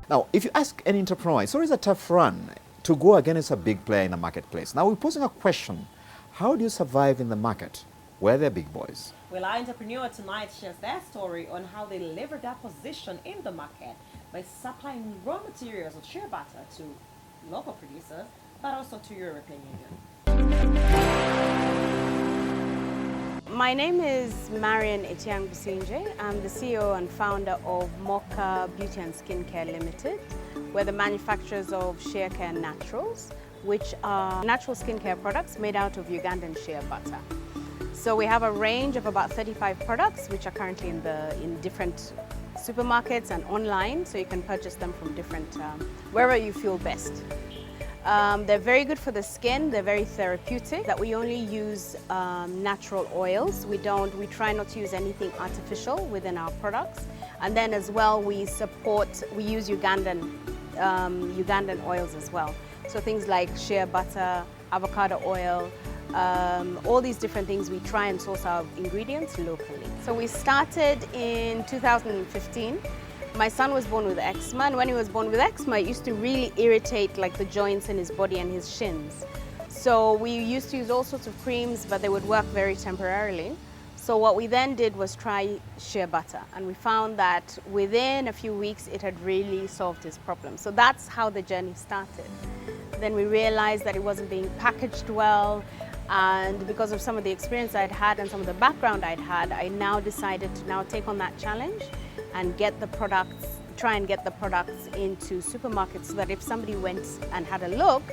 Now, if you ask an entrepreneur, it's always a tough run to go against a big player in the marketplace. Now, we're posing a question. How do you survive in the market where they're big boys? Well, our entrepreneur tonight shares their story on how they leverage their position in the market by supplying raw materials of shea butter to local producers, but also to European Union. My name is Marian Etiang Businje. I'm the CEO and founder of Mocha Beauty and Skincare Limited. We're the manufacturers of Shea Care Naturals, which are natural skincare products made out of Ugandan shea butter. So we have a range of about 35 products which are currently in different supermarkets and online, so you can purchase them from different, wherever you feel best. They're very good for the skin, they're very therapeutic, that we only use natural oils. We try not to use anything artificial within our products. And then as well, we use Ugandan oils as well. So things like shea butter, avocado oil, all these different things, we try and source our ingredients locally. So we started in 2015. My son was born with eczema, and when he was born with eczema, it used to really irritate like the joints in his body and his shins. So we used to use all sorts of creams, but they would work very temporarily. So what we then did was try shea butter, and we found that within a few weeks it had really solved his problem. So that's how the journey started. Then we realized that it wasn't being packaged well, and because of some of the experience I'd had and some of the background I'd had, I now decided to now take on that challenge and try and get the products into supermarkets so that if somebody went and had a look,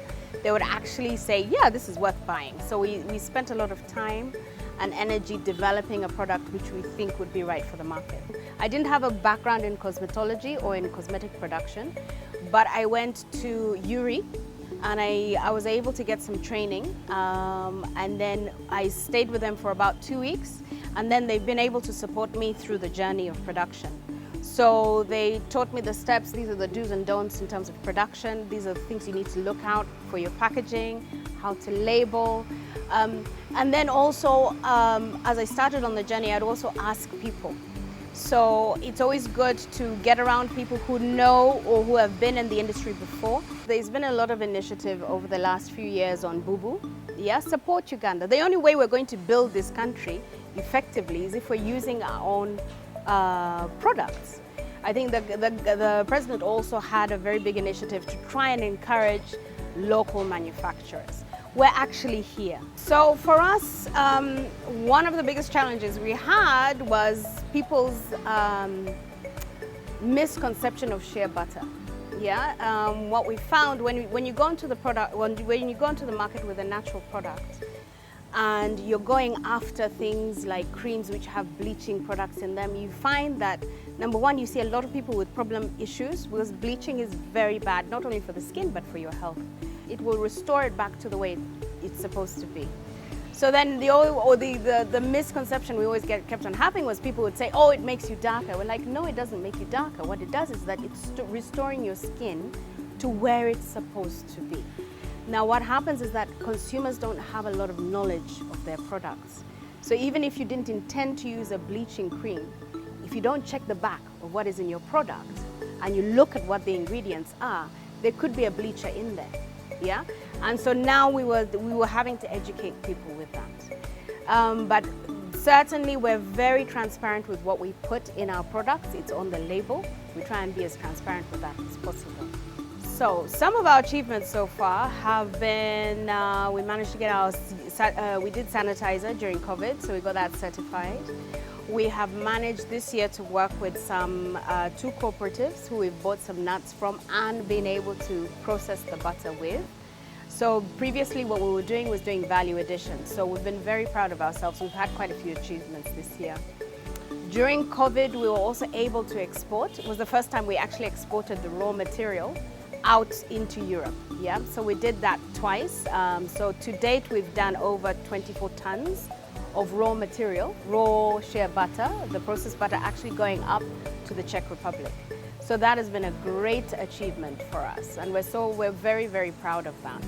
they would actually say, yeah, this is worth buying. So we spent a lot of time and energy developing a product which we think would be right for the market. I didn't have a background in cosmetology or in cosmetic production, but I went to URI and I was able to get some training, and then I stayed with them for about 2 weeks, and then they've been able to support me through the journey of production. So they taught me the steps. These are the do's and don'ts in terms of production. These are the things you need to look out for your packaging, how to label. And then also, as I started on the journey, I'd also ask people. So it's always good to get around people who know or who have been in the industry before. There's been a lot of initiative over the last few years on Boo-Boo. Yeah, support Uganda. The only way we're going to build this country effectively is if we're using our own products. I think the president also had a very big initiative to try and encourage local manufacturers. We're actually here. So for us, one of the biggest challenges we had was people's misconception of shea butter. Yeah, what we found when you go into the market with a natural product, and you're going after things like creams which have bleaching products in them, you find that, number one, you see a lot of people with problem issues because bleaching is very bad, not only for the skin, but for your health. It will restore it back to the way it's supposed to be. So then the misconception we always kept on having was people would say, oh, it makes you darker. We're like, no, it doesn't make you darker. What it does is that it's restoring your skin to where it's supposed to be. Now what happens is that consumers don't have a lot of knowledge of their products. So even if you didn't intend to use a bleaching cream, if you don't check the back of what is in your product and you look at what the ingredients are, there could be a bleacher in there. Yeah? And so now we were having to educate people with that. But certainly we're very transparent with what we put in our products. It's on the label. We try and be as transparent with that as possible. So some of our achievements so far have been, we managed to get we did sanitizer during COVID, so we got that certified. We have managed this year to work with some 2 cooperatives who we've bought some nuts from and been able to process the butter with. So previously what we were doing was doing value addition. So we've been very proud of ourselves. We've had quite a few achievements this year. During COVID, we were also able to export. It was the first time we actually exported the raw material out into Europe. Yeah, so we did that twice. So to date, we've done over 24 tons of raw material, raw shea butter, the processed butter actually going up to the Czech Republic. So that has been a great achievement for us, and we're very, very proud of that.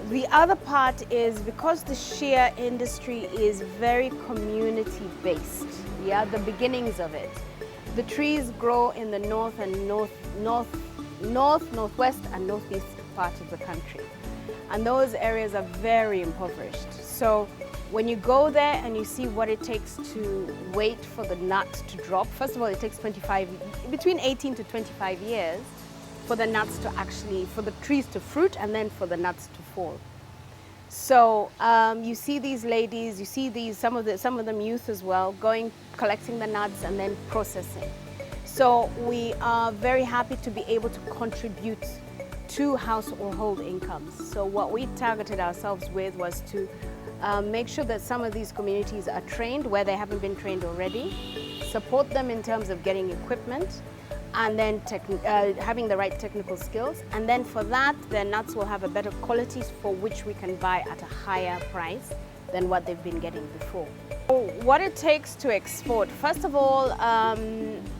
The other part is because the shea industry is very community-based, yeah, the beginnings of it. The trees grow in the north and northwest and northeast part of the country. And those areas are very impoverished. So when you go there and you see what it takes to wait for the nut to drop, first of all, it takes between 18 to 25 years for the nuts to for the trees to fruit and then for the nuts to fall. So you see these ladies, you see some of them youth as well, collecting the nuts and then processing. So we are very happy to be able to contribute to household incomes. So what we targeted ourselves with was to make sure that some of these communities are trained where they haven't been trained already, support them in terms of getting equipment, and then having the right technical skills. And then for that, their nuts will have a better quality for which we can buy at a higher price than what they've been getting before. What it takes to export, first of all,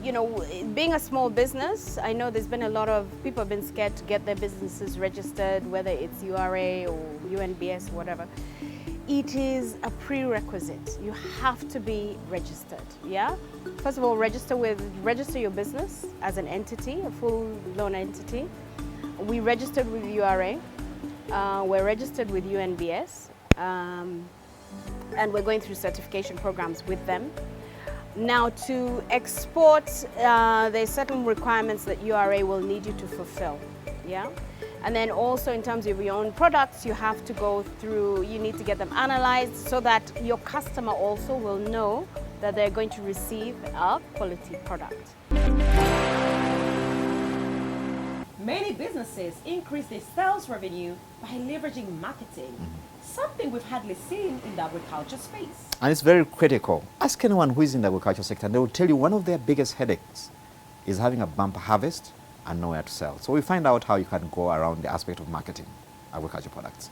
you know, being a small business, I know there's been a lot of people have been scared to get their businesses registered, whether it's URA or UNBS, whatever. It is a prerequisite. You have to be registered, yeah? First of all, register your business as an entity, a full-blown entity. We registered with URA, we're registered with UNBS, and we're going through certification programs with them. Now, to export, there's certain requirements that URA will need you to fulfill, yeah? And then also in terms of your own products, you have to go through, you need to get them analyzed so that your customer also will know that they're going to receive a quality product. Many businesses increase their sales revenue by leveraging marketing, something we've hardly seen in the agriculture space. And it's very critical. Ask anyone who is in the agriculture sector and they will tell you one of their biggest headaches is having a bumper harvest and nowhere to sell. So we find out how you can go around the aspect of marketing agriculture products.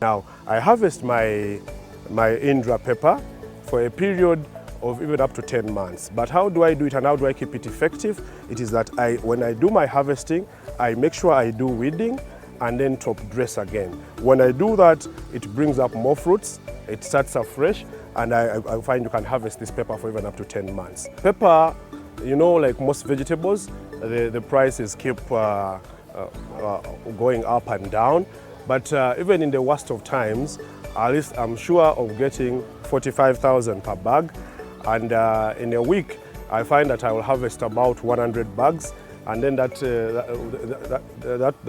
Now, I harvest my Indra pepper for a period of even up to 10 months. But how do I do it and how do I keep it effective? It is that when I do my harvesting, I make sure I do weeding and then top dress again. When I do that, it brings up more fruits, it starts afresh, and I find you can harvest this pepper for even up to 10 months. Pepper, you know, like most vegetables, the prices keep going up and down. But even in the worst of times, at least I'm sure of getting 45,000 per bag. And in a week, I find that I will harvest about 100 bags. And then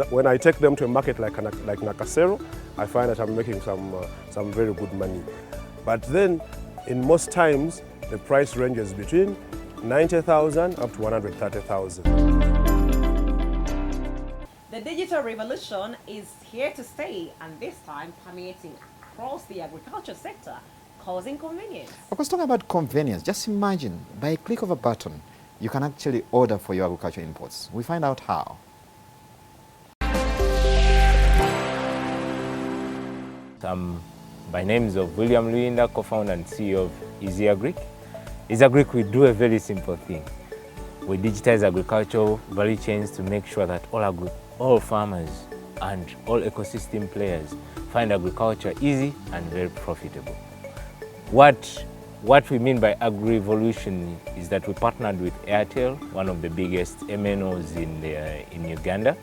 when I take them to a market like Nakasero, I find that I'm making some very good money. But then, in most times, the price ranges between 90,000 up to 130,000. The digital revolution is here to stay, and this time permeating across the agriculture sector, causing convenience. Because talking about convenience, just imagine by a click of a button, you can actually order for your agriculture inputs. We find out how. By names of William Luinda, co-founder and CEO of Easy Agric. Easy Agric, we do a very simple thing. We digitize agricultural value chains to make sure that all farmers and all ecosystem players find agriculture easy and very profitable. What we mean by agri-evolution is that we partnered with Airtel, one of the biggest MNOs in Uganda.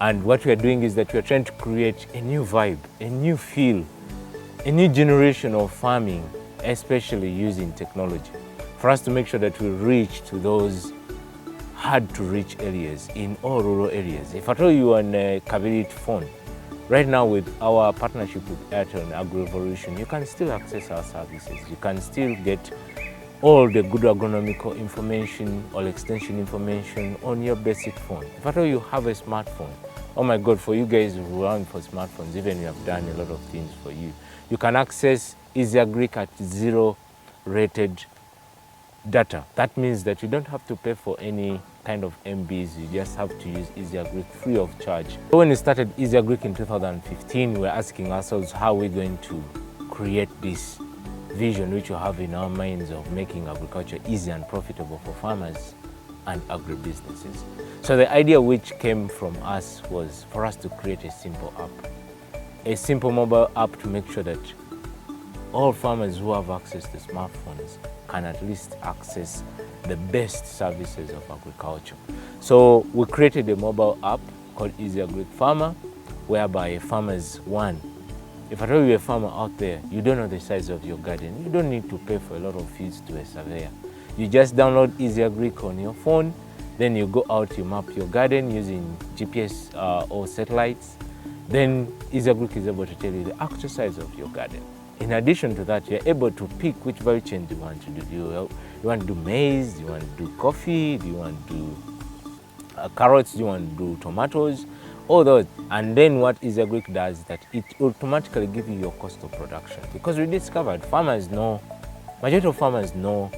And what we are doing is that we are trying to create a new vibe, a new feel, a new generation of farming, especially using technology, for us to make sure that we reach to those hard-to-reach areas in all rural areas. If I tell you on a Kabirit phone, right now with our partnership with Airtel and Agri-Evolution, you can still access our services. You can still get all the good agronomical information or extension information on your basic phone. If I tell you have a smartphone, oh my God, for you guys who run for smartphones, even we have done a lot of things for you. You can access Easy Agric at zero-rated data. That means that you don't have to pay for any kind of MBs, you just have to use Easy Agric free of charge. So when we started Easy Agric in 2015, we were asking ourselves how we're going to create this vision which we have in our minds of making agriculture easy and profitable for farmers and agribusinesses. So the idea which came from us was for us to create a simple app, a simple mobile app to make sure that all farmers who have access to smartphones can at least access the best services of agriculture. So we created a mobile app called Easy Agric Farmer, whereby farmers, one, if I tell you a farmer out there, you don't know the size of your garden, you don't need to pay for a lot of fees to a surveyor. You just download Easy Agric on your phone, then you go out, you map your garden using GPS or satellites. Then Easy Agric is able to tell you the actual size of your garden. In addition to that, you're able to pick which value chain do you want to do. Do you want to do maize? Do you want to do coffee? Do you want to do carrots? Do you want to do tomatoes? All those. And then what Easy Agric does is that it automatically gives you your cost of production. Because we discovered farmers know, majority of farmers know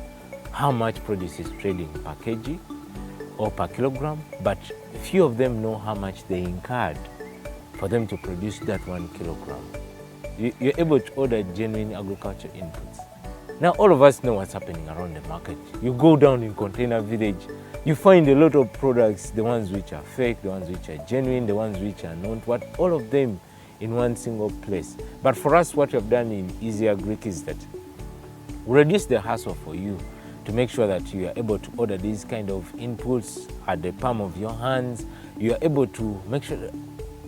how much produce is trading per kg or per kilogram, but few of them know how much they incurred for them to produce that 1 kilogram. You're able to order genuine agriculture inputs. Now all of us know what's happening around the market. You go down in Container Village, you find a lot of products, the ones which are fake, the ones which are genuine, the ones which are not, all of them in one single place. But for us, what we have done in Easy Agric is that we reduce the hassle for you to make sure that you are able to order these kind of inputs at the palm of your hands. You are able to make sure that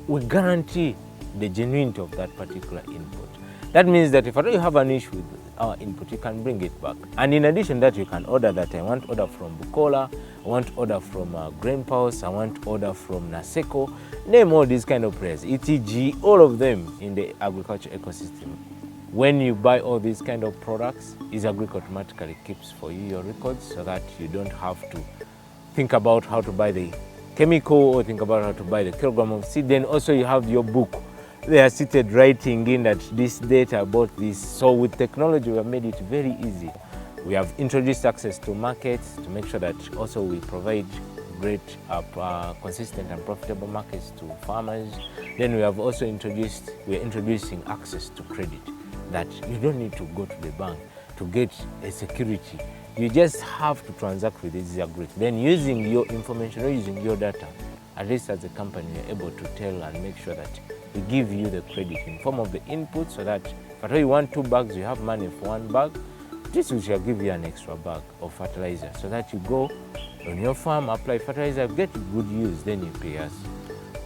we guarantee the genuinity of that particular input. That means that if you have an issue with our input, you can bring it back. And in addition to that, you can order that. I want to order from Bukola, I want to order from Grain Pulse, I want to order from Naseko. Name all these kind of players, ETG, all of them in the agriculture ecosystem. When you buy all these kind of products, Easy Agric automatically keeps for you your records so that you don't have to think about how to buy the chemical or think about how to buy the kilogram of seed. Then also you have your book. They are seated writing in that this data about this. So with technology, we have made it very easy. We have introduced access to markets to make sure that also we provide great, consistent and profitable markets to farmers. Then we have also we're introducing access to credit, that you don't need to go to the bank to get a security. You just have to transact with Easy Agric. Then using your information or using your data, at least as a company, you're able to tell and make sure that we give you the credit in form of the input, so that if you want 2 bags, you have money for 1 bag. This will shall give you an extra bag of fertilizer, so that you go on your farm, apply fertilizer, get good use, then you pay us.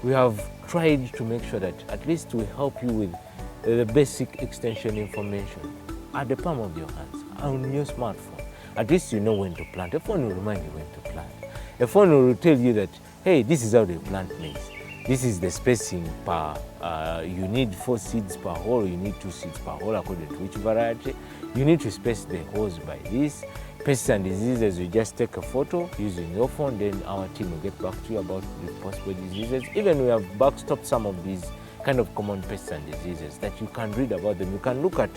We have tried to make sure that at least we help you with the basic extension information at the palm of your hands, on your smartphone. At least you know when to plant. A phone will remind you when to plant. A phone will tell you that, hey, this is how they plant maize. This is the spacing per, you need 4 seeds per hole, you need 2 seeds per hole according to which variety. You need to space the holes by this. Pests and diseases, you just take a photo using your phone, then our team will get back to you about the possible diseases. Even we have backstopped some of these kind of common pests and diseases that you can read about them. You can look at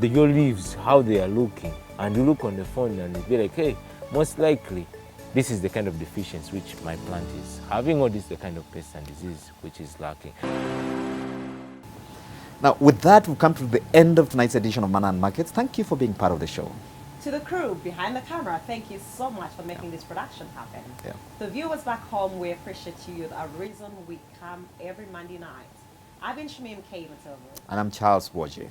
your leaves, how they are looking, and you look on the phone and you'll be like, hey, most likely this is the kind of deficiency which my plant is having, or this is the kind of pest and disease which is lacking. Now, with that, we've come to the end of tonight's edition of Money and Markets. Thank you for being part of the show. To the crew behind the camera, thank you so much for making this production happen. Yeah. The viewers back home, we appreciate you. The reason we come every Monday night. I've been Shamim K. Matilda. And I'm Charles Boje.